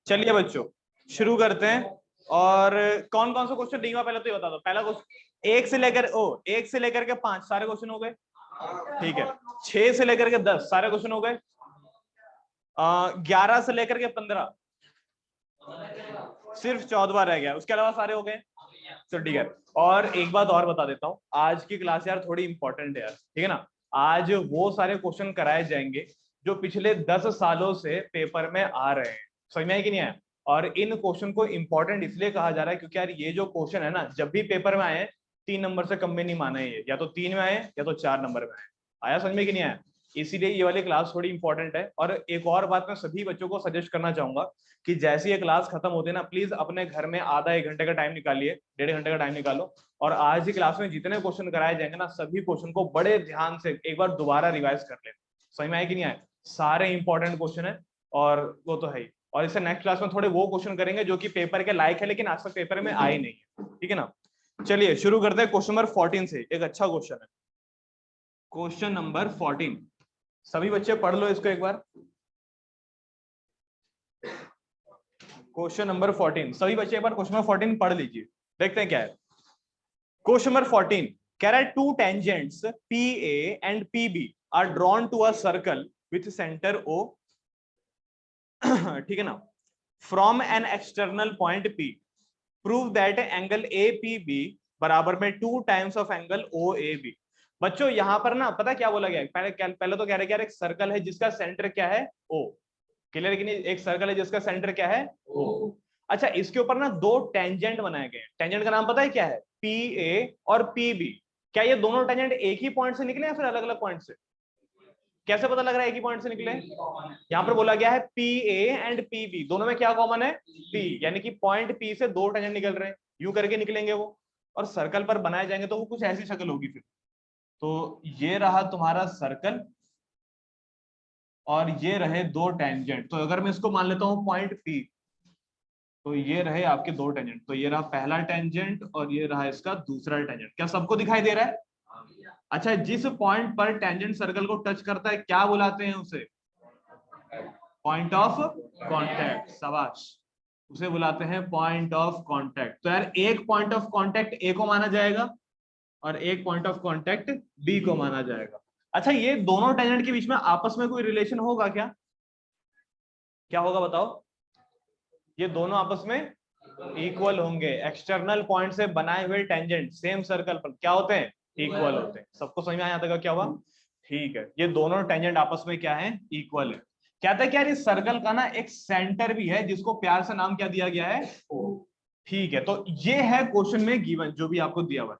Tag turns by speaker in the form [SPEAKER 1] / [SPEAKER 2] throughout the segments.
[SPEAKER 1] चलिए बच्चों शुरू करते हैं। और कौन कौन सा क्वेश्चन नहीं हुआ पहले तो ये बता दो। पहला क्वेश्चन एक से लेकर के 5 सारे क्वेश्चन हो गए, ठीक है। 6 से लेकर के 10 सारे क्वेश्चन हो गए। 11 से लेकर के 15 सिर्फ 14वां रह गया, उसके अलावा सारे हो गए। तो ठीक है। और एक बात और बता देता हूँ, आज की क्लास यार थोड़ी इंपॉर्टेंट है यार, ठीक है ना। आज वो सारे क्वेश्चन कराए जाएंगे जो पिछले 10 सालों से पेपर में आ रहे हैं। समझ में आया कि नहीं आया? और इन क्वेश्चन को इंपॉर्टेंट इसलिए कहा जा रहा है क्योंकि यार ये जो क्वेश्चन है ना, जब भी पेपर में आए 3 नंबर से कम में नहीं माना है ये, या तो 3 में आए या तो 4 नंबर में आए। आया समझ में कि नहीं आया? इसीलिए ये वाली क्लास थोड़ी इंपॉर्टेंट है। और एक और बात मैं सभी बच्चों को सजेस्ट करना चाहूंगा कि जैसे ये क्लास खत्म होती है ना, प्लीज अपने घर में आधा 1 घंटे का टाइम निकालिए, 1.5 घंटे का टाइम निकालो। और आज ही क्लास में जितने क्वेश्चन कराए जाएंगे ना, सभी क्वेश्चन को बड़े ध्यान से एक बार दोबारा रिवाइज कर लेना। समझ में आया कि नहीं आया? सारे इंपॉर्टेंट क्वेश्चन है और वो तो है ही। और इससे नेक्स्ट क्लास में थोड़े वो क्वेश्चन करेंगे जो कि पेपर के लायक है लेकिन आज तक पेपर में आए नहीं है, ठीक है ना। चलिए शुरू करते हैं क्वेश्चन नंबर 14 से। एक अच्छा क्वेश्चन है क्वेश्चन नंबर 14। सभी बच्चे पढ़ लो इसको एक बार। क्वेश्चन नंबर 14 सभी बच्चे एक बार क्वेश्चन नंबर 14 पढ़ लीजिए, देखते हैं क्या है। क्वेश्चन नंबर 14 कह रहा है two tangents PA and PB are drawn to a circle with centre O, ठीक है ना, from an external point P, prove that angle APB बराबर में 2 टाइम्स ऑफ एंगल OAB। बच्चों यहां पर ना पता क्या बोला गया, पहले तो कह रहे एक सर्कल है जिसका सेंटर क्या है O। क्लियर कि नहीं? एक सर्कल है जिसका सेंटर क्या है O। अच्छा इसके ऊपर ना 2 टेंजेंट बनाए गए। टेंजेंट का नाम पता है क्या है? PA और PB। क्या ये दोनों टेंजेंट एक ही पॉइंट से निकले या फिर अलग अलग पॉइंट से? कैसे पता लग रहा है एक ही पॉइंट से निकले? यहाँ पर बोला गया है PA एंड PB दोनों में क्या कॉमन है? P, यानी कि पॉइंट P से 2 टेंजेंट निकल रहे हैं, यूं करके निकलेंगे वो, और सर्कल पर बनाए जाएंगे तो वो कुछ ऐसी शक्ल होगी फिर। तो ये रहा तुम्हारा सर्कल और ये रहे 2 टेंजेंट। तो अगर मैं इसको मान लेता हूं पॉइंट P, तो ये रहे आपके 2 टेंजेंट। तो ये रहा पहला टेंजेंट और ये रहा इसका दूसरा टेंजेंट। क्या सबको दिखाई दे रहा है? अच्छा जिस पॉइंट पर टेंजेंट सर्कल को टच करता है क्या बुलाते हैं उसे? Point of contact. शाबाश, उसे बुलाते हैं पॉइंट ऑफ कांटेक्ट। तो यार एक पॉइंट ऑफ कांटेक्ट A को माना जाएगा और एक पॉइंट ऑफ कांटेक्ट B को माना जाएगा। अच्छा ये दोनों टेंजेंट के बीच में आपस में कोई रिलेशन होगा क्या? क्या होगा बताओ? ये दोनों आपस में इक्वल होंगे। एक्सटर्नल पॉइंट से बनाए हुए टेंजेंट सेम सर्कल पर क्या होते हैं? इक्वल होते हैं। सबको समझ में आया था क्या हुआ? ठीक है, ये दोनों टेंजेंट आपस में क्या है? इक्वल है। कहता है कि यार इस सर्कल का ना एक सेंटर भी है जिसको प्यार से नाम क्या दिया गया है? O। ठीक है, तो ये है क्वेश्चन में गिवन जो भी आपको दिया हुआ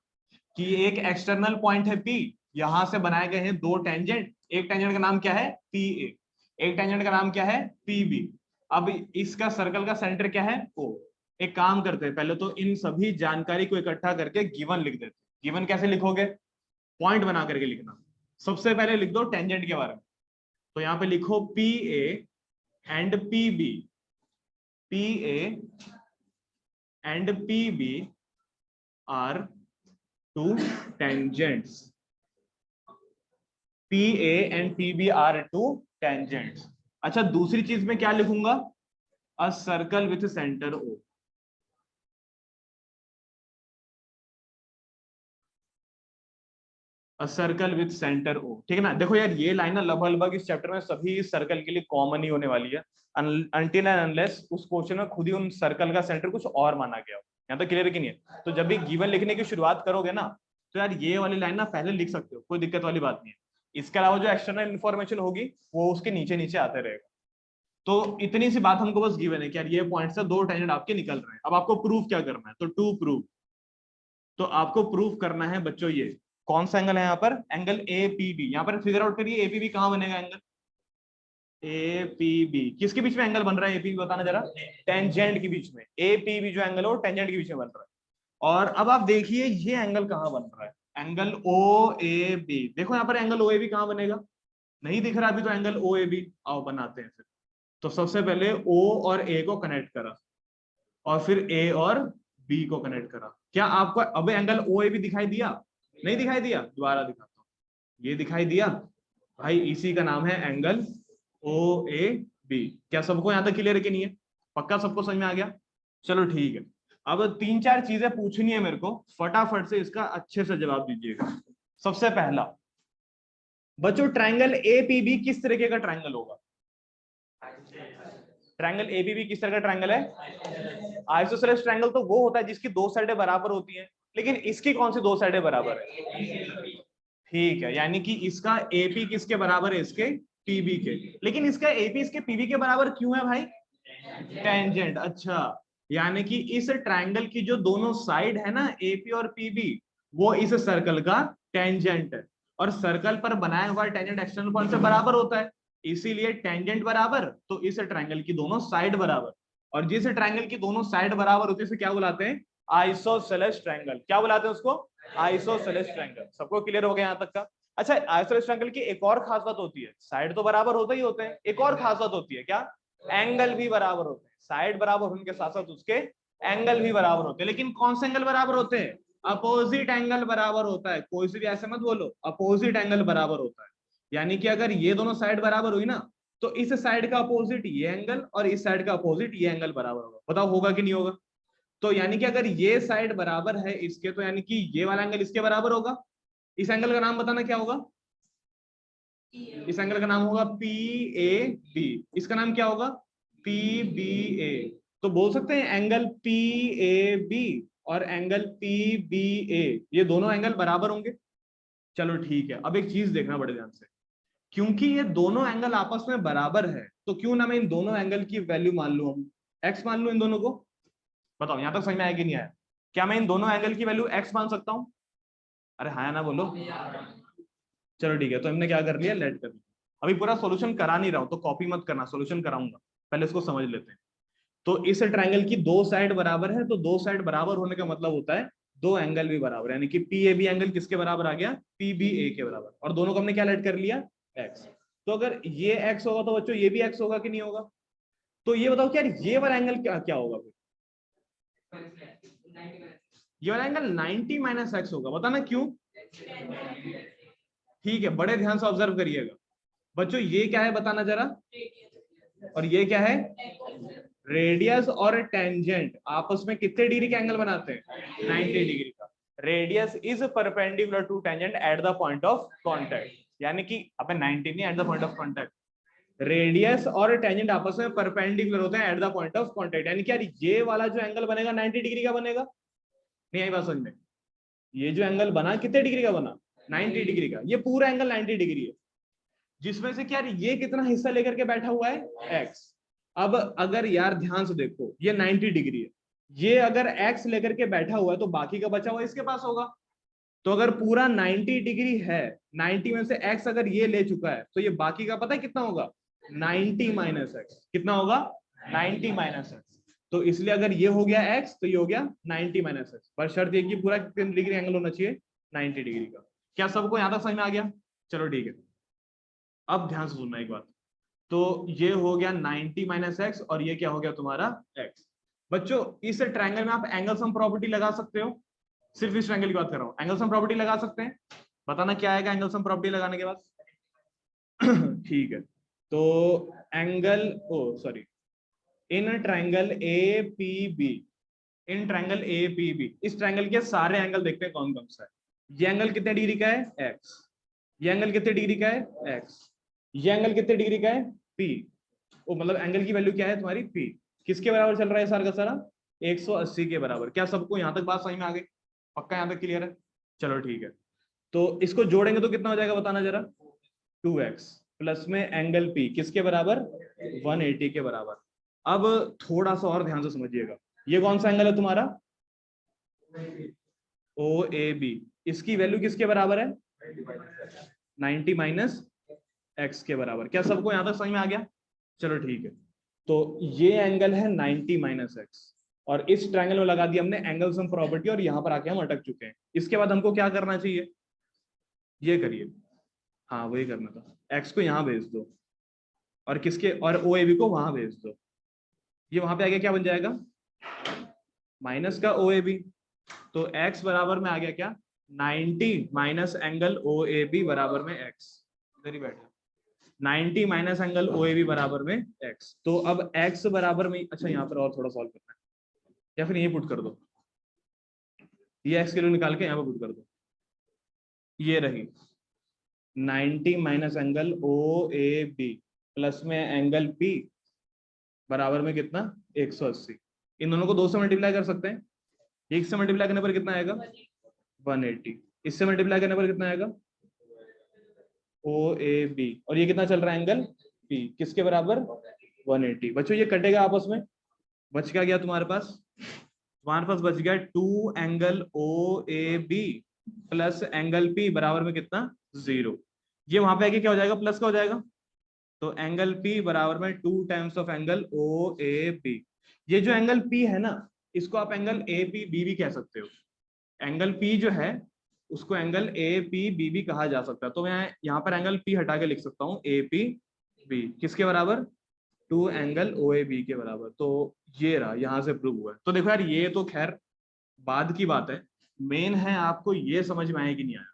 [SPEAKER 1] कि एक एक्सटर्नल पॉइंट है P, यहां से बनाए गए हैं 2 टेंजेंट। एक टेंजेंट का नाम क्या है? PA, एक टेंजेंट का नाम क्या है? PB। अब इसका सर्कल का सेंटर क्या है? O। एक काम करते हैं, पहले तो इन सभी जानकारी को इकट्ठा करके गिवन लिख देते। गिवन कैसे लिखोगे? पॉइंट बना करके लिखना। सबसे पहले लिख दो टेंजेंट के बारे में। तो यहां पे लिखो PA and PB, PA and PB are 2 tangents, PA and PB are 2 tangents। अच्छा दूसरी चीज में क्या लिखूंगा? अ circle with centre O। A circle with centre O, ठीक है ना। देखो यार ये लाइन ना लगभग इस चैप्टर में सभी सर्कल के लिए कॉमन ही होने वाली है, अनटिल एंड अनलेस उस क्वेश्चन में खुद ही उन सर्कल का सेंटर कुछ और माना गया हो। यहाँ तो क्लियर कि नहीं है? तो जब भी गिवन लिखने की शुरुआत करोगे ना, तो यार ये वाली लाइन ना पहले लिख सकते हो, कोई दिक्कत वाली बात नहीं है। इसके अलावा जो एक्सटर्नल इन्फॉर्मेशन होगी वो उसके नीचे नीचे आते रहेगा। तो इतनी सी बात हमको बस गिवन है कि यार ये पॉइंट से 2 टेंजेंट आपके निकल रहे हैं। अब आपको प्रूफ क्या करना है? तो टू प्रूव, तो आपको प्रूफ करना है बच्चों ये कौन सा एंगल है यहाँ पर? Angle APB। यहाँ पर फिगर आउट करिए APB कहां बनेगा? एंगल APB किसके बीच में एंगल बन रहा है? APB बताना जरा। टेंजेंट के बीच में। APB जो एंगल है वो टेंजेंट के बीच में बन रहा है। और अब आप देखिए ये एंगल कहां बन रहा है? Angle OAB। देखो यहाँ पर एंगल OAB कहां बनेगा? नहीं दिख रहा अभी तो एंगल OAB। आओ बनाते हैं फिर। तो सबसे पहले O और A को कनेक्ट करा और फिर A और B को कनेक्ट करा। क्या आपको अब एंगल OAB दिखाई दिया? नहीं दिखाई दिया? दोबारा दिखाता हूं। ये दिखाई दिया भाई, इसी का नाम है एंगल OAB। बी। क्या सबको यहाँ तक क्लियर है कि नहीं है? पक्का सबको समझ में आ गया? चलो ठीक है। अब 3-4 चीजें पूछनी है मेरे को, फटाफट से इसका अच्छे से जवाब दीजिएगा। सबसे पहला बच्चों, ट्रायंगल एपीबी किस तरीके का ट्रायंगल होगा? ट्रायंगल एपीबी किस तरह का ट्रायंगल है? आइसोसेलेस ट्रायंगल तो वो होता है जिसकी दो साइडें बराबर होती हैं, लेकिन इसकी कौन सी दो साइडें बराबर है? ठीक है, यानी कि इसका एपी किसके बराबर है? इसके पीबी के। लेकिन इसका एपी इसके पीबी के बराबर क्यों है भाई? टेंजेंट। अच्छा, यानी कि इस ट्रायंगल की जो दोनों साइड है ना, एपी और पीबी, वो इस सर्कल का टेंजेंट है। और सर्कल पर बनाया हुआ टेंजेंट एक्सटर्नल पॉइंट से बराबर होता है, इसीलिए टेंजेंट बराबर तो इस ट्रायंगल की दोनों साइड बराबर। और जिस ट्रायंगल की दोनों साइड बराबर होती है उसे क्या बुलाते हैं? Isosceles triangle. क्या बुलाते हैं उसको? Isosceles triangle. सबको क्लियर हो गया यहाँ तक का? अच्छा, आइसोसेलेस ट्रायंगल की एक और खास बात होती है, साइड तो बराबर होते ही होते हैं, एक और खास बात होती है, क्या? एंगल भी बराबर होते हैं। साइड बराबर होने के साथ साथ उसके एंगल भी बराबर होते हैं। लेकिन कौन से एंगल बराबर होते हैं? अपोजिट एंगल बराबर होता है। कोई से भी ऐसे मत बोलो, अपोजिट एंगल बराबर होता है। यानी कि अगर ये दोनों साइड बराबर हुई ना, तो इस साइड का अपोजिट ये एंगल और इस साइड का अपोजिट ये एंगल बराबर होगा। बताओ होगा कि नहीं होगा? तो यानी कि अगर ये साइड बराबर है इसके, तो यानी कि ये वाला एंगल इसके बराबर होगा। इस एंगल का नाम बताना क्या होगा? इस एंगल का नाम होगा पी ए बी। इसका नाम क्या होगा? पी बी ए। तो बोल सकते हैं एंगल पी ए बी और एंगल पी बी ए, ये दोनों एंगल बराबर होंगे। चलो ठीक है। अब एक चीज देखना बड़े ध्यान से, क्योंकि ये दोनों एंगल आपस में बराबर है, तो क्यों ना मैं इन दोनों एंगल की वैल्यू मान लू, हम एक्स मान लू इन दोनों को। बताओ यहां तक समझ में आया कि नहीं आया? क्या मैं इन दोनों एंगल की वैल्यू एक्स मान सकता हूं? अरे हाँ ना बोलो। चलो ठीक है, तो हमने क्या कर लिया, लेट कर लिया। अभी पूरा सॉल्यूशन करा नहीं रहा हूं, तो कॉपी मत करना, सॉल्यूशन कराऊंगा, पहले इसको समझ लेते हैं। तो इस ट्रायंगल की दो साइड बराबर है, तो दो साइड बराबर होने का मतलब होता है दो एंगल भी बराबर, यानी कि पी ए बी एंगल किसके बराबर आ गया? पी बी ए के बराबर। और दोनों को हमने क्या लेट कर लिया? एक्स। तो अगर ये एक्स होगा तो बच्चों ये भी एक्स होगा कि नहीं होगा? तो ये बताओ कि यार ये वाला एंगल क्या क्या होगा फिर? ये वाला एंगल 90 माइनस एक्स होगा। बताना क्यों? ठीक है, बड़े ध्यान से ऑब्जर्व करिएगा बच्चों। ये क्या है बताना जरा, और ये क्या है? रेडियस और टेंजेंट आपस में कितने डिग्री का एंगल बनाते हैं? 90 डिग्री का। Radius is perpendicular to tangent at the point of contact, यानी कि अपन 90 नहीं, at the point of contact. Radius और टेंजेंट आपस में परपेंडिकुलर होते हैं at the point of contact, यानी कि ये वाला जो एंगल बनेगा 90 डिग्री का बनेगा। नहीं आई बात समझ में? ये जो एंगल बना कितने डिग्री का बना? 90 डिग्री का। ये पूरा एंगल 90 डिग्री है, जिसमें से क्या ये कितना हिस्सा लेकर के बैठा हुआ है? एक्स। अब अगर यार ध्यान से देखो, ये 90 डिग्री है, ये अगर एक्स लेकर के बैठा हुआ है तो बाकी का बचा हुआ इसके पास होगा। तो अगर पूरा 90 डिग्री है, 90 में से एक्स अगर ये ले चुका है, तो ये बाकी का पता है कितना होगा? 90 माइनस एक्स। कितना होगा? 90 माइनस एक्स। तो इसलिए अगर ये हो गया एक्स, तो ये हो गया 90 माइनस एक्स, पर शर्त ये कि पूरा कितने डिग्री एंगल होना चाहिए? 90 डिग्री का। क्या सबको यहां तक समझ में आ गया? चलो ठीक है, अब ध्यान से सुनना एक बात। तो ये हो गया 90 माइनस एक्स, और ये क्या हो गया तुम्हारा? एक्स। बच्चों इस ट्रायंगल में आप एंगल सम प्रॉपर्टी लगा सकते हो। सिर्फ इस ट्रायंगल की बात कर रहा हूं, एंगल सम प्रॉपर्टी लगा सकते हैं। बताना क्या आएगा एंगल सम प्रॉपर्टी लगाने के बाद? ठीक है, तो angle, oh sorry, in triangle A P B, in triangle A P B, इस ट्रायंगल के सारे एंगल देखते हैं कौन कौन सा है। ये एंगल कितने डिग्री का है? एक्स। ये एंगल कितने डिग्री का है? एक्स। ये एंगल कितने डिग्री का है? पी। वो मतलब एंगल की वैल्यू क्या है तुम्हारी? पी। किसके बराबर चल रहा है सारा का सारा? 180 के बराबर। क्या सबको यहां तक बात समझ में आ गई? पक्का यहां तक क्लियर है? चलो ठीक है, तो इसको जोड़ेंगे तो कितना हो जाएगा बताना जरा? 2x प्लस में एंगल पी किसके बराबर? 180 के बराबर। अब थोड़ा सा और ध्यान से समझिएगा, ये कौन सा एंगल है तुम्हारा? ओ ए बी। इसकी वैल्यू किसके बराबर है? 90 माइनस एक्स के बराबर। क्या सबको यहां तक समझ में आ गया? चलो ठीक है, तो ये एंगल है 90 माइनस एक्स, और इस ट्रायंगल में लगा दिया हमने एंगल सम प्रॉपर्टी, और यहां पर आके हम अटक चुके हैं। इसके बाद हमको क्या करना चाहिए? ये करिए, हाँ वही करना था, एक्स को यहां भेज दो और किसके, और ओ ए बी को वहां भेज दो। ये वहां पे आगे क्या बन जाएगा? माइनस का ओ ए बी। तो x बराबर में आ गया क्या? 90 minus angle O A B बराबर में x। इधर ही बैठा। 90 minus angle O A B बराबर में x। तो अब x बराबर में, अच्छा यहाँ पर और थोड़ा सॉल्व करना है, या फिर ये पुट कर दो, ये x के लिए निकाल के यहाँ पर पुट कर दो। ये रही 90 minus angle O A B plus में एंगल P बराबर में कितना 180। इन दोनों को 2 से मल्टीप्लाई कर सकते हैं। एक से मल्टीप्लाई करने पर कितना आएगा 180, इससे मल्टीप्लाई करने पर कितना आएगा ओ ए बी, और ये कितना चल रहा है एंगल P किसके बराबर 180। बच्चों ये कटेगा आपस में, बच क्या गया तुम्हारे पास बच गया 2 angle O A B plus angle P बराबर में कितना 0। ये वहां पे आके क्या हो जाएगा प्लस का हो जाएगा, तो एंगल P बराबर में 2 times of angle O A B. ये जो एंगल P है ना, इसको आप एंगल ए पी बी भी कह सकते हो। एंगल P जो है उसको एंगल ए पी बी भी कहा जा सकता है। तो मैं यहाँ पर एंगल P हटा के लिख सकता हूँ ए पी बी किसके बराबर 2 एंगल ओ ए बी के बराबर। तो ये रहा, यहाँ से प्रूव हुआ है। तो देखो यार ये तो खैर बाद की बात है, मेन है आपको ये समझ में आया कि नहीं आया,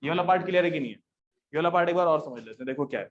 [SPEAKER 1] ये वाला पार्ट क्लियर है कि नहीं है। ये वाला पार्ट एक बार और समझ लेते हैं। देखो क्या है,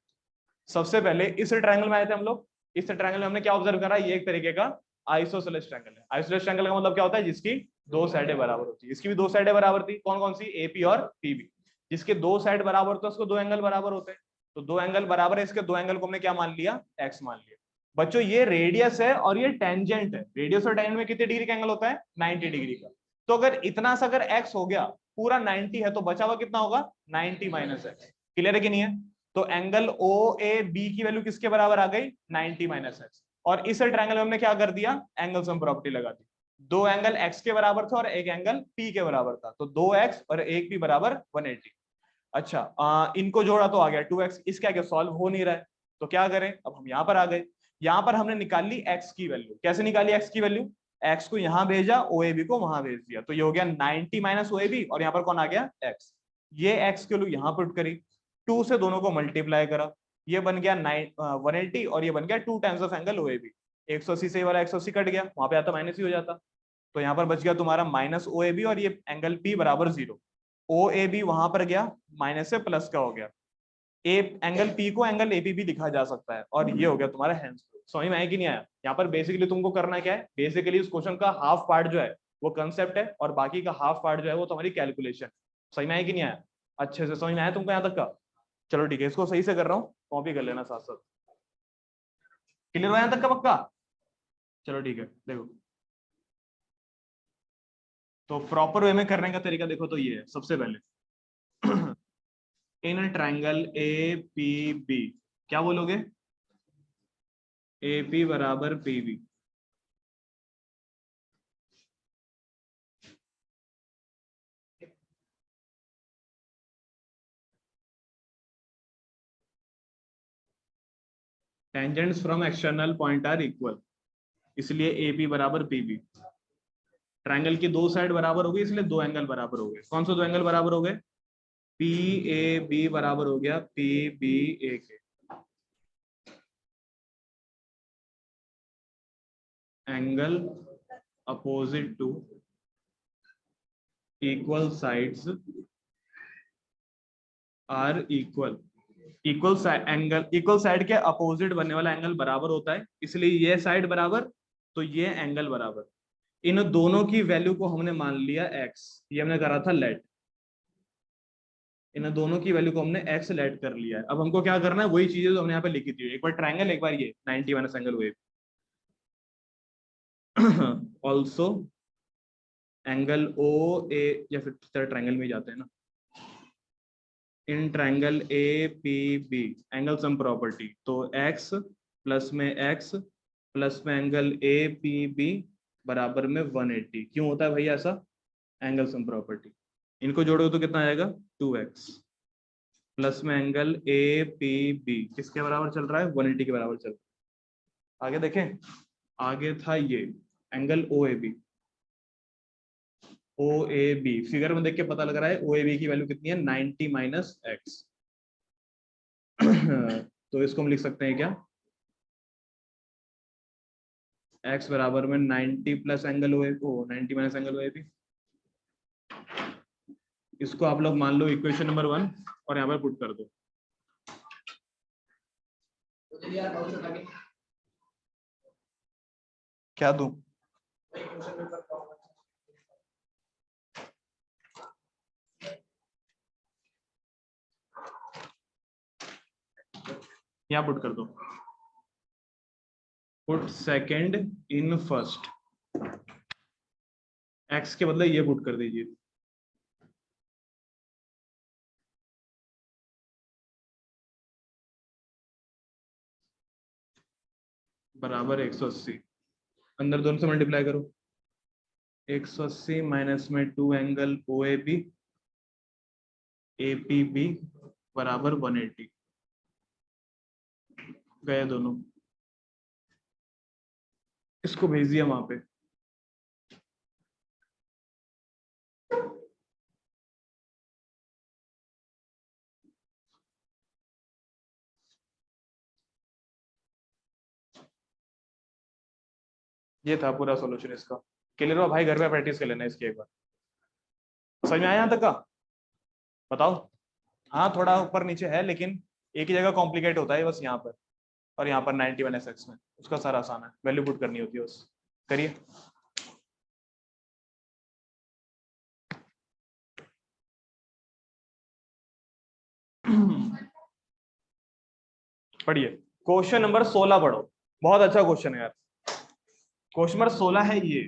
[SPEAKER 1] सबसे पहले इस ट्रायंगल में आए थे हम लोग। इस ट्रायंगल में हमने क्या ऑब्जर्व करा, ये एक तरीके का आइसोसेलेस ट्रायंगल है। आइसोसेलेस ट्रायंगल का मतलब क्या होता है, जिसकी 2 साइडें बराबर होती है। इसकी भी 2 साइडें बराबर थी, कौन कौन सी, एपी और पीबी। जिसके 2 साइड बराबर होते हैं उसको 2 एंगल बराबर होते हैं। तो 2 एंगल बराबर है, इसके 2 एंगल को हमने क्या मान लिया, एक्स मान लिया। बच्चों ये रेडियस है और ये टेंजेंट है। रेडियस और टेंजेंट में कितने डिग्री का एंगल होता है, 90 डिग्री का। तो अगर इतना सा अगर एक्स हो गया, पूरा 90 है, तो बचा हुआ कितना होगा 90 माइनस एक्स। क्लियर है कि नहीं है। तो एंगल ओ ए बी की वैल्यू किसके बराबर आ गई 90 माइनस एक्स। और इस ट्रायंगल में हमने क्या कर दिया, एंगल सम प्रॉपर्टी लगा दी। 2 एंगल एक्स के बराबर थे और एक एंगल पी के बराबर था, तो 2x और 1 पी बराबर 180। अच्छा इनको जोड़ा तो आ गया 2x। इसका क्या सॉल्व हो नहीं रहा है, तो क्या करें, अब हम यहाँ पर आ गए। यहाँ पर हमने निकाल ली x की वैल्यू। कैसे निकाली x की वैल्यू, x को यहाँ भेजा, OAB को वहां भेज दिया, तो ये हो गया 90 माइनस OAB, और यहाँ पर कौन आ गया x। ये x की वैल्यू यहाँ पुट करी, 2 से दोनों को मल्टीप्लाई करा, ये बन गया 180 और ये बन गया 2 टाइम्स ऑफ एंगल OAB। 180 से वाला 180 कट गया, वहां पे आता माइनस ही हो जाता। तो यहाँ पर बच गया तुम्हारा माइनस OAB और ये एंगल P बराबर 0। OAB वहां पर गया, माइनस से प्लस का हो गया। एंगल P को एंगल AP भी लिखा जा सकता है, और ये हो गया तुम्हारा हैंड्स प्रूफ। समझ में आया कि नहीं आया। यहाँ पर बेसिकली तुमको करना क्या है, बेसिकली इस क्वेश्चन का हाफ पार्ट जो है वो कंसेप्ट है, और बाकी का हाफ पार्ट जो है वो तुम्हारी कैलकुलेशन। समझ में आया कि नहीं आया, अच्छे से समझ में आया तुमको यहाँ तक का। चलो ठीक है, इसको सही से कर रहा हूँ, कॉपी कर लेना साथ साथ। क्लियर हुआ यहाँ तक का पक्का। चलो ठीक है, देखो तो प्रॉपर वे में करने का तरीका देखो तो ये है। सबसे पहले in triangle A P B क्या बोलोगे, ए पी बराबर P B. Tangents from external point are equal, इसलिए ए पी बराबर पी बी। ट्रायंगल की 2 साइड बराबर हो गई, इसलिए 2 एंगल बराबर हो गए। कौन से 2 एंगल बराबर हो गए, पी ए बी बराबर हो गया पी बी ए के। Angle opposite to equal sides are equal. Equal angle, equal side के अपोजिट बनने वाला एंगल बराबर होता है, इसलिए ये साइड बराबर तो ये एंगल बराबर। इन दोनों की वैल्यू को हमने मान लिया x, ये हमने करा था लेट। इन दोनों की वैल्यू को हमने x लेट कर लिया है। अब हमको क्या करना है, वही चीजें जो हमने यहाँ पे लिखी थी, एक बार ट्रायंगल, एक बार ये 90 minus angle wave. Also angle O A, या फिर ट्रायंगल में जाते हैं ना, in triangle A P B angle sum property, तो x प्लस में x प्लस में एंगल ए पी बी बराबर में 180। क्यों होता है भाई ऐसा, एंगल सम प्रॉपर्टी। इनको जोड़ो तो कितना आएगा 2x प्लस में एंगल ए पी बी किसके बराबर चल रहा है 180 के बराबर चल रहा है। आगे देखें, आगे था ये angle O A B. O A B figure में देख के पता लग रहा है ओ ए बी की वैल्यू कितनी है 90 माइनस एक्स। तो इसको हम लिख सकते हैं क्या, x बराबर में 90 plus angle O A, 90 minus angle O A B. इसको आप लोग मान लो इक्वेशन नंबर 1 और यहाँ पर पुट कर दो। क्या दूं? यहाँ पुट कर दो, put second in first, x के बदले ये पुट कर दीजिए। बराबर 180, अंदर दोनों से मल्टीप्लाई करो। 180 माइनस में 2 angle O A B APB बराबर 180, गए दोनों, इसको भेज दिया वहां पे। ये था पूरा सॉल्यूशन इसका। क्लियर हो भाई? घर पे प्रैक्टिस कर लेना इसकी एक बार। समझ में आया यहाँ तक का? बताओ। हाँ थोड़ा ऊपर नीचे है, लेकिन एक ही जगह कॉम्प्लिकेट होता है बस यहाँ पर, और यहाँ पर 91SX में। उसका सारा आसान है, वैल्यू पुट करनी होती है बस। करिए। पढ़िए क्वेश्चन नंबर 16 पढ़ो, बहुत अच्छा क्वेश्चन है यार। क्वेश्चन नंबर 16 है ये।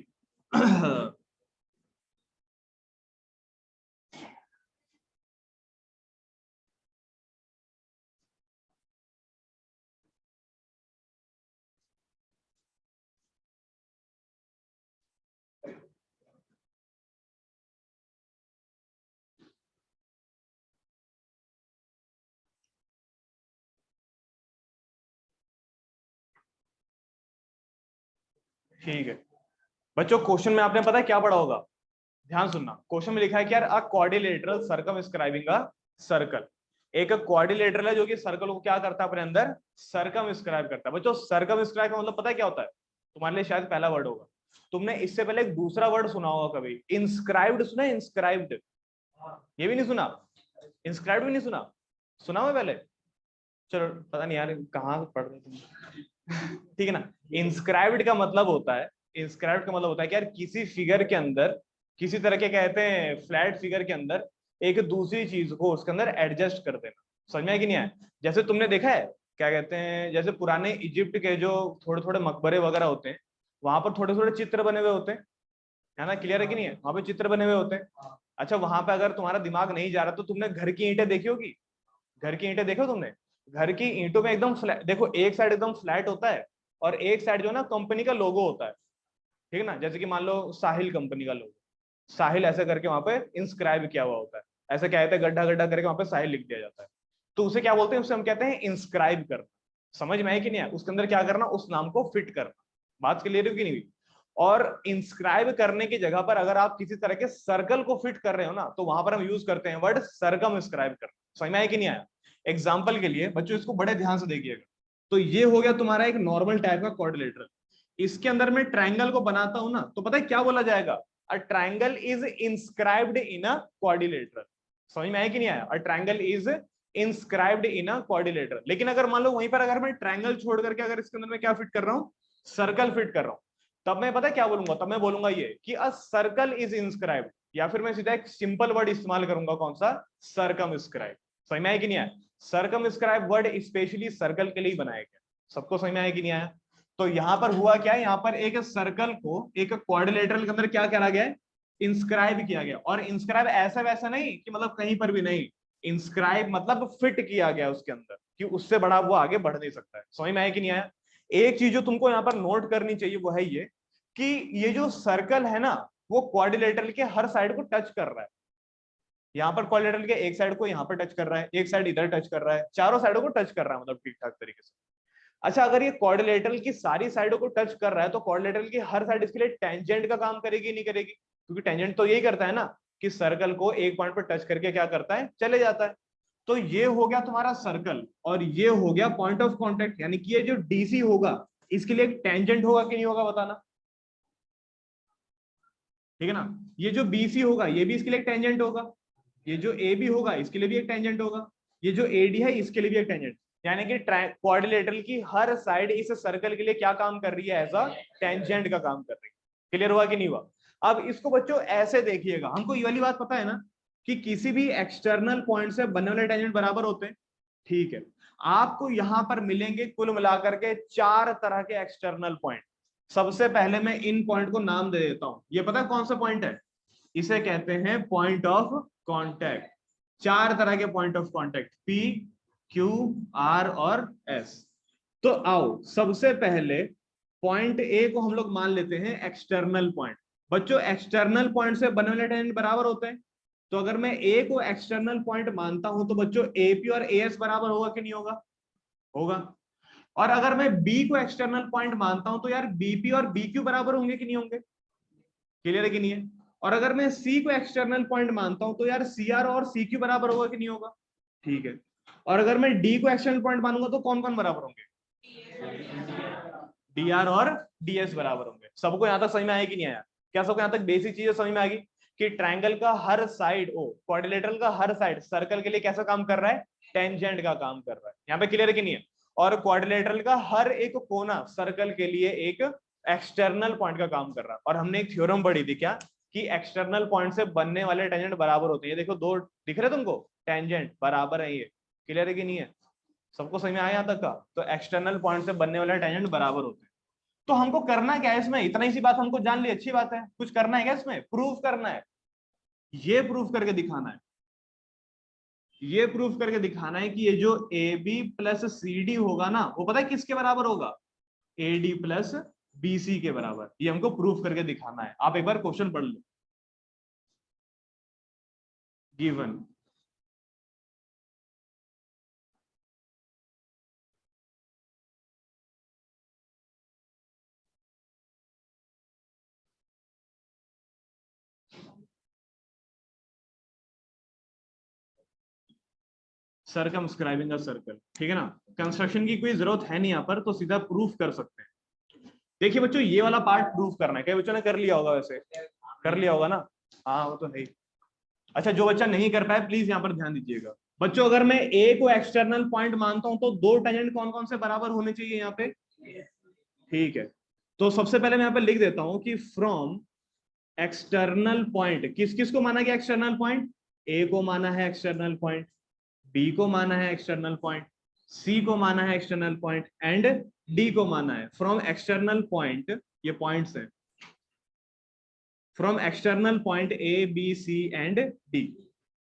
[SPEAKER 1] ठीक है बच्चों, क्वेश्चन में आपने पता है क्या पढ़ा होगा? ध्यान सुनना, क्वेश्चन में लिखा है कि यार अ क्वाड्रिलेटरल सर्कमस्क्राइबिंग अ सर्कल। एक क्वाड्रिलेटरल है जो कि सर्कल को क्या करता है अपने अंदर? सर्कमस्क्राइब करता है। बच्चों सर्कमस्क्राइब का मतलब पता है क्या होता है? तुम्हारे लिए शायद पहला वर्ड होगा। तुमने इससे पहले एक दूसरा वर्ड सुना होगा कभी, इंस्क्राइब्ड सुना है? इंस्क्राइब्ड, ये भी नहीं सुना? इंस्क्राइब्ड भी नहीं सुना? सुना हुआ पहले? चलो पता नहीं यार कहाँ पढ़ रहे तुम। ठीक है ना। इंस्क्राइब्ड का मतलब होता है, इंस्क्राइब्ड का मतलब होता है कि यार किसी फिगर के अंदर, किसी तरह के कहते हैं फ्लैट फिगर के अंदर एक दूसरी चीज को उसके अंदर एडजस्ट कर देना। समझ में आया कि नहीं आया? जैसे तुमने देखा है क्या कहते हैं, जैसे पुराने इजिप्ट के जो थोड़े थोड़े मकबरे वगैरह होते हैं, वहां पर थोड़े थोड़े चित्र बने हुए होते हैं, है ना? क्लियर है कि नहीं है? वहां पे चित्र बने हुए होते हैं। अच्छा वहां पे अगर तुम्हारा दिमाग नहीं जा रहा तो तुमने घर की ईंटें देखी होगी। घर की ईंटें देखो तुमने? घर की ईंटों में एकदम फ्लैट, देखो एक साइड एकदम फ्लैट होता है और एक साइड जो है ना कंपनी का लोगो होता है। ठीक है ना? जैसे कि मान लो साहिल कंपनी का लोगो, साहिल ऐसे करके वहां पे इंस्क्राइब किया हुआ होता है। ऐसे क्या कहते हैं, गड्ढा गड्ढा करके वहां पे साहिल लिख दिया जाता है। तो उसे क्या बोलते हैं? उसे हम कहते हैं इंस्क्राइब करना। समझ में आया कि नहीं है? उसके अंदर क्या करना, उस नाम को फिट करना। बात क्लियर हो कि नहीं हुई? और इंस्क्राइब करने की जगह पर अगर आप किसी तरह के सर्कल को फिट कर रहे हो ना, तो वहां पर हम यूज करते हैं वर्ड सर्कम स्क्राइब करना। समझ में आया कि नहीं आया? एग्जाम्पल के लिए बच्चों इसको बड़े ध्यान से देखिएगा। तो ये हो गया तुम्हारा एक नॉर्मल टाइप का क्वाड्रिलेटरल। इसके अंदर मैं ट्रायंगल को बनाता हूं ना, तो पता है क्या बोला जाएगा? A triangle is inscribed in a quadrilateral. समझ में आया कि नहीं आया? A triangle is inscribed in a quadrilateral. लेकिन अगर मान लो वहीं पर अगर मैं ट्रायंगल छोड़ करके अगर इसके अंदर मैं क्या फिट कर रहा हूं? सर्कल फिट कर रहा हूं, तब मैं पता है क्या बोलूंगा? तब मैं बोलूंगा ये कि अ सर्कल इज इंस्क्राइब्ड, या फिर मैं सीधा एक सिंपल वर्ड इस्तेमाल करूंगा, कौन सा? सर्कमस्क्राइब। समझ में आया कि नहीं आया? सर्कमस्क्राइब वर्ड स्पेशली सर्कल के लिए बनाया गया। सबको समझ में आया कि नहीं आया? तो यहां पर हुआ क्या? यहाँ पर एक सर्कल को एक क्वाड्रिलेटरल के अंदर क्या करा गया है? इंस्क्राइब किया गया। और इंस्क्राइब ऐसा वैसा नहीं कि मतलब कहीं पर भी नहीं, इंस्क्राइब मतलब फिट किया गया उसके अंदर, कि उससे बड़ा वो आगे बढ़ नहीं सकता है। समझ में आया कि नहीं आया? एक चीज जो तुमको यहाँ पर नोट करनी चाहिए वो है ये कि ये जो सर्कल है ना, वो क्वाड्रिलेटरल के हर साइड को टच कर रहा है। यहाँ पर क्वाड्रिलेटरल के एक साइड को यहाँ पर टच कर रहा है, एक साइड इधर टच कर रहा है, चारों साइडों को टच कर रहा है, मतलब ठीक ठाक तरीके से। अच्छा अगर ये क्वाड्रिलेटरल की सारी साइडों को टच कर रहा है, तो क्वाड्रिलेटरल की हर साइड इसके लिए टेंजेंट का काम करेगी नहीं करेगी? क्योंकि टेंजेंट तो यही करता है ना कि सर्कल को एक पॉइंट पर टच करके क्या करता है? चले जाता है। तो ये हो गया तुम्हारा सर्कल, और ये हो गया पॉइंट ऑफ कांटेक्ट, यानी कि ये जो डीसी होगा इसके लिए एक टेंजेंट होगा कि नहीं होगा? बताना। ठीक है ना? ये जो बीसी होगा ये भी इसके लिए एक टेंजेंट होगा, ये जो ए बी होगा इसके लिए भी एक टेंजेंट होगा, ये जो एडी है इसके लिए भी एक टेंजेंट। यानी कि क्वाड्रिलेटरल की हर साइड इस सर्कल के लिए क्या काम कर रही है, एज अ टेंजेंट का काम कर रही है। क्लियर हुआ कि नहीं हुआ? अब इसको बच्चों ऐसे देखिएगा, हमको ये वाली बात पता है ना कि किसी भी एक्सटर्नल पॉइंट से बनने वाले टेंजेंट बराबर होते हैं। ठीक है, आपको यहां पर मिलेंगे कुल मिलाकर के 4 तरह के एक्सटर्नल पॉइंट। सबसे पहले मैं इन पॉइंट को नाम दे देता हूं। ये पता है कौन सा पॉइंट है? इसे कहते हैं पॉइंट ऑफ कांटेक्ट। 4 तरह के point of contact, P, Q, R और एस। तो आओ सबसे पहले पॉइंट ए को हम लोग मान लेते हैं एक्सटर्नल पॉइंट। बच्चों एक्सटर्नल पॉइंट से बने वाले टेंजेंट बराबर होते हैं, तो अगर मैं ए को एक्सटर्नल पॉइंट मानता हूं तो बच्चों एपी और एएस बराबर होगा कि नहीं होगा? होगा। और अगर मैं बी को एक्सटर्नल पॉइंट मानता हूं तो यार बीपी और बीक्यू बराबर होंगे कि नहीं होंगे? क्लियर है कि नहीं है? और अगर मैं सी को एक्सटर्नल पॉइंट मानता हूं तो यार सीआर और सीक्यू बराबर होगा कि नहीं होगा? ठीक है। और अगर मैं डी को एक्सटर्नल पॉइंट मानूंगा तो कौन कौन बराबर होंगे? डीआर और डीएस बराबर होंगे। सबको यहां तक समझ में आया कि नहीं आया? क्या सबको यहां तक बेसिक चीजें समझ में आ गई कि ट्रायंगल का हर साइड, क्वाड्रिलेटरल का हर साइड सर्कल के लिए कैसा काम कर रहा है? टेंजेंट का काम कर रहा है। यहाँ पे क्लियर है कि नहीं है? और क्वाड्रिलेटरल का हर एक कोना सर्कल के लिए एक एक्सटर्नल पॉइंट का काम कर रहा है। और हमने एक थ्योरम पढ़ी थी क्या, कि एक्सटर्नल पॉइंट से बनने वाले टेंजेंट बराबर होते हैं। ये देखो दो दिख रहे तुमको, टेंजेंट बराबर है। ये क्लियर है कि नहीं है? सबको समझ में आया यहाँ तक का? तो एक्सटर्नल पॉइंट से बनने वाले टेंजेंट बराबर होते हैं। तो हमको करना क्या है इसमें? इतना ही सी बात हमको जान ली, अच्छी बात है। कुछ करना है क्या इसमें? प्रूफ करना है। ये प्रूफ करके दिखाना है, ये प्रूफ करके दिखाना है कि ये जो A B plus C D होगा ना, वो पता है किसके बराबर होगा? A D plus B C के बराबर। ये हमको प्रूफ करके दिखाना है। आप एक बार क्वेश्चन पढ़ लो। गिवन सर्कमस्क्राइबिंग अ सर्कल, ठीक है ना? कंस्ट्रक्शन की कोई जरूरत है नहीं यहाँ पर, तो सीधा प्रूफ कर सकते हैं। देखिए बच्चों, ये वाला पार्ट प्रूफ करना है। कई बच्चों ने कर लिया होगा, वैसे कर लिया होगा ना? हाँ वो तो है ही। अच्छा, जो बच्चा नहीं कर पाया प्लीज यहाँ पर ध्यान दीजिएगा। बच्चों अगर मैं ए को एक्सटर्नल पॉइंट मानता हूं तो दो टेंजेंट कौन कौन से बराबर होने चाहिए यहाँ पे? ठीक है, तो सबसे पहले मैं यहाँ पे लिख देता हूं कि फ्रॉम एक्सटर्नल पॉइंट, किस किस को माना गया एक्सटर्नल पॉइंट? ए को माना है एक्सटर्नल पॉइंट, बी को माना है एक्सटर्नल पॉइंट, सी को माना है एक्सटर्नल पॉइंट एंड डी को माना है। फ्रॉम एक्सटर्नल पॉइंट, ये पॉइंट्स हैं, from external point A B C and D,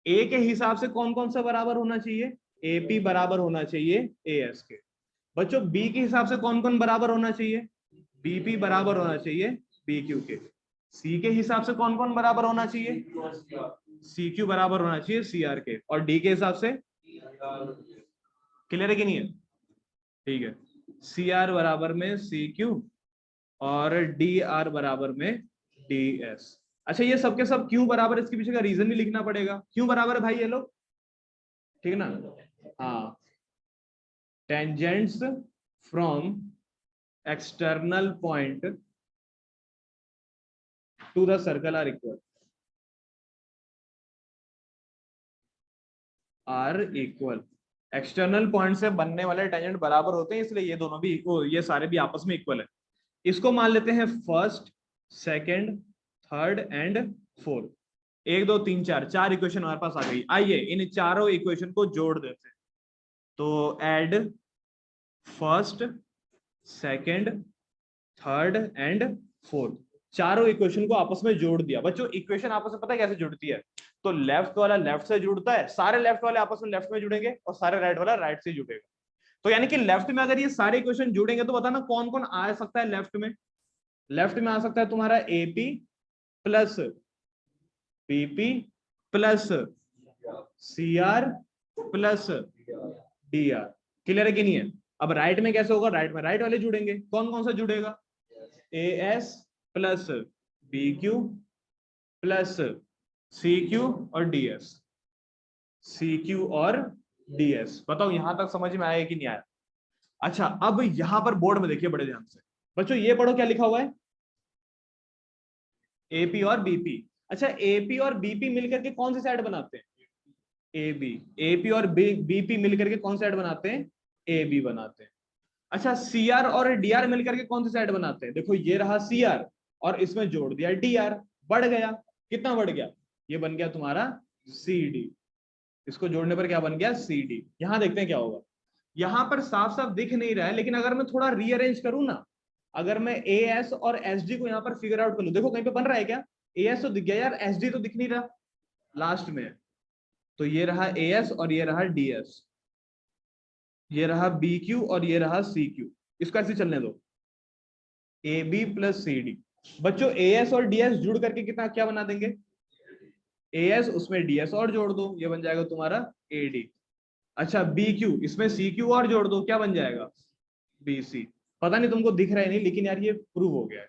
[SPEAKER 1] A के हिसाब से कौन कौन सा बराबर होना चाहिए? एपी बराबर होना चाहिए एएस के। बच्चों बी के हिसाब से कौन कौन बराबर होना चाहिए? बीपी बराबर होना चाहिए बीक्यू के। सी के हिसाब से कौन कौन बराबर होना चाहिए? सीक्यू बराबर होना चाहिए सीआर के। और डी के हिसाब से क्लियर है कि नहीं है? ठीक है, सी आर बराबर में सी क्यू और डी आर बराबर में डी एस। अच्छा, ये सबके सब क्यों बराबर, इसके पीछे का रीजन भी लिखना पड़ेगा। क्यों बराबर है भाई ये लोग? ठीक है ना? हाँ, tangents from external point to the circle are equal, are equal. External point से बनने वाले टेंजेंट बराबर होते हैं, इसलिए ये दोनों भी, ये सारे भी आपस में इक्वल है। इसको मान लेते हैं first, second, third and fourth. 1 2 3 4, 4 equation हमारे पास आ गई। आइए इन चारों इक्वेशन को जोड़ देते हैं। तो add first, second, third and fourth, चारों इक्वेशन को आपस में जोड़ दिया। बच्चों इक्वेशन आपस में पता है कैसे जुड़ती है? तो लेफ्ट वाला लेफ्ट से जुड़ता है, सारे लेफ्ट वाले आपस में लेफ्ट में जुड़ेंगे और सारे राइट वाला राइट से जुड़ेगा। तो यानी कि लेफ्ट में अगर ये सारे इक्वेशन जुड़ेंगे तो बताना कौन कौन आ सकता है लेफ्ट में? लेफ्ट में आ सकता है तुम्हारा AP plus BP plus CR plus DR. Clear है कि नहीं है? अब राइट में कैसे होगा? राइट में राइट वाले जुड़ेंगे। कौन कौन सा जुड़ेगा? A S plus B Q plus C Q और डी एस, सी क्यू और डी एस। बताओ यहां तक समझ में आया कि नहीं आया? अच्छा, अब यहां पर बोर्ड में देखिए बड़े ध्यान से। बच्चों ये पढ़ो क्या लिखा हुआ है? एपी और बीपी। अच्छा, एपी और बीपी मिलकर के कौन सी साइड बनाते हैं? A B. एपी और बीपी मिलकर के कौन साइड बनाते हैं? ए बी बनाते हैं। अच्छा, सी आर और डी आर मिलकर के कौन सी साइड बनाते हैं? देखो ये रहा सी आर और इसमें जोड़ दिया डी आर, बढ़ गया, कितना बढ़ गया? ये बन गया तुम्हारा सी डी। इसको जोड़ने पर क्या बन गया? C D. यहां देखते हैं क्या होगा। यहां पर साफ साफ दिख नहीं रहा है, लेकिन अगर मैं थोड़ा रीअरेंज करूं ना, अगर मैं ए एस और एस डी को यहां पर फिगर आउट कर लूं, देखो कहीं पे बन रहा है क्या? ए एस तो दिख गया यार, एस डी तो दिख नहीं रहा लास्ट में। तो ये रहा ए एस और ये रहा डी एस, ये रहा बी क्यू और ये रहा सी क्यू। इसको ऐसे चलने दो, A B plus C D. बच्चों ए एस और डी एस जुड़ करके कितना क्या बना देंगे? ए एस, उसमें डी एस और जोड़ दो, ये बन जाएगा तुम्हारा ए डी। अच्छा बी क्यू, इसमें सी क्यू और जोड़ दो, क्या बन जाएगा? B C. पता नहीं तुमको दिख रहा है नहीं, लेकिन यार ये प्रूव हो गया है।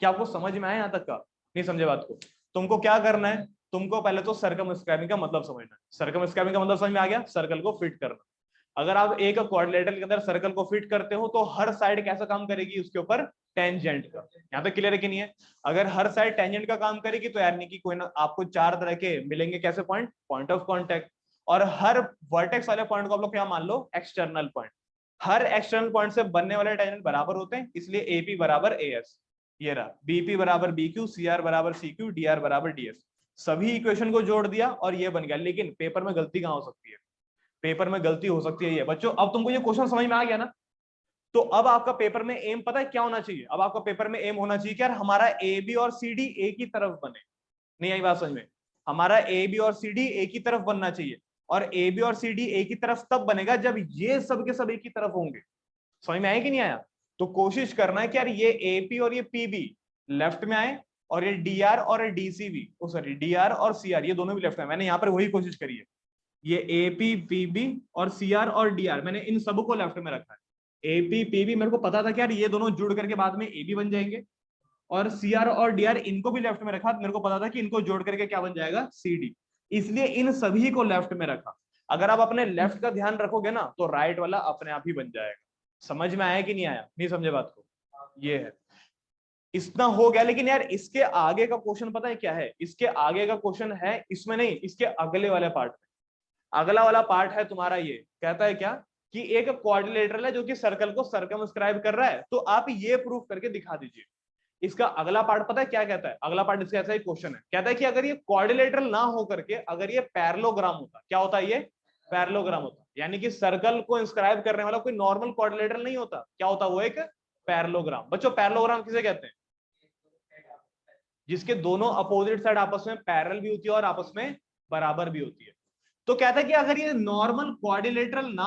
[SPEAKER 1] क्या आपको समझ में आया यहाँ तक का? नहीं समझे बात को? तुमको क्या करना है, तुमको पहले तो सर्कमस्क्राइबिंग का मतलब समझना है। सर्कमस्क्राइबिंग का मतलब समझ में आ गया? सर्कल को फिट करना। अगर आप एक क्वाड्रिलेटरल के अंदर सर्कल को फिट करते हो तो हर साइड कैसा काम करेगी? उसके ऊपर टेंजेंट का। यहाँ पे क्लियर है कि नहीं है? अगर हर साइड टेंजेंट का काम करेगी तो यार नहीं कि कोई ना, आपको चार तरह के मिलेंगे कैसे पॉइंट? Point of contact. और हर वर्टेक्स वाले पॉइंट को आप लोग क्या मान लो? External point. हर एक्सटर्नल पॉइंट से बनने वाले टेंजेंट बराबर होते हैं, इसलिए एपी बराबर ए एस। ये रहा बीपी बराबर बी क्यू, सी आर बराबर सी क्यू, डी आर बराबर डी एस। सभी इक्वेशन को जोड़ दिया और ये बन गया। लेकिन पेपर में गलती कहाँ हो सकती है? पेपर में गलती हो सकती है ये। बच्चों अब तुमको ये क्वेश्चन समझ में आ गया ना? तो अब आपका पेपर में एम पता है क्या होना चाहिए? अब आपका पेपर में एम होना चाहिए कि यार हमारा ए बी और सी डी एक ही तरफ बने। नहीं आई बात समझ में? हमारा ए बी और सी डी एक ही तरफ बनना चाहिए। और ए बी और सी डी एक ही तरफ तब बनेगा जब ये सब के सब एक ही तरफ होंगे। समझ में आया कि नहीं आया? तो कोशिश करना है कि यार ये एपी और ये पीबी लेफ्ट में आए, और ये डी आर और डीसीबी, सॉरी डी आर और सी आर ये दोनों भी लेफ्ट में। मैंने यहाँ पर वही कोशिश करी है। ये एपी पीबी और सी आर और डी आर, मैंने इन सबको लेफ्ट में रखा है। एपी पीबी मेरे को पता था कि यार ये दोनों जुड़ करके बाद में ए बी बन जाएंगे, और सी आर और डी आर इनको भी लेफ्ट में रखा। मेरे को पता था कि इनको जोड़ करके क्या बन जाएगा? C D. इसलिए इन सभी को लेफ्ट में रखा। अगर आप अपने लेफ्ट का ध्यान रखोगे ना तो राइट वाला अपने आप ही बन जाएगा। समझ में आया कि नहीं आया? नहीं समझे बात को? ये है, इतना हो गया। लेकिन यार इसके आगे का क्वेश्चन पता है क्या है? इसके आगे का क्वेश्चन है इसमें नहीं, इसके अगले वाले पार्ट में। अगला वाला पार्ट है तुम्हारा, ये कहता है क्या कि एक क्वाड्रिलेटरल है जो कि सर्कल को सर्कमस्क्राइब कर रहा है, तो आप ये प्रूफ करके दिखा दीजिए। इसका अगला पार्ट पता है क्या कहता है? अगला पार्ट इसका ऐसा ही क्वेश्चन है, कहता है कि अगर ये क्वाड्रिलेटरल ना हो करके अगर ये पैरेललोग्राम होता, क्या होता है? ये पैरेललोग्राम होता, यानी कि सर्कल को इंस्क्राइब करने वाला कोई नॉर्मल क्वाड्रिलेटरल नहीं होता। क्या होता? वो एक पैरेललोग्राम। बच्चों पैरेललोग्राम किसे कहते हैं? जिसके दोनों अपोजिट साइड आपस में पैरेलल भी होती है और आपस में बराबर भी होती है। तो कहता है कि अगर ये नॉर्मल क्वाड्रिलेटरल ना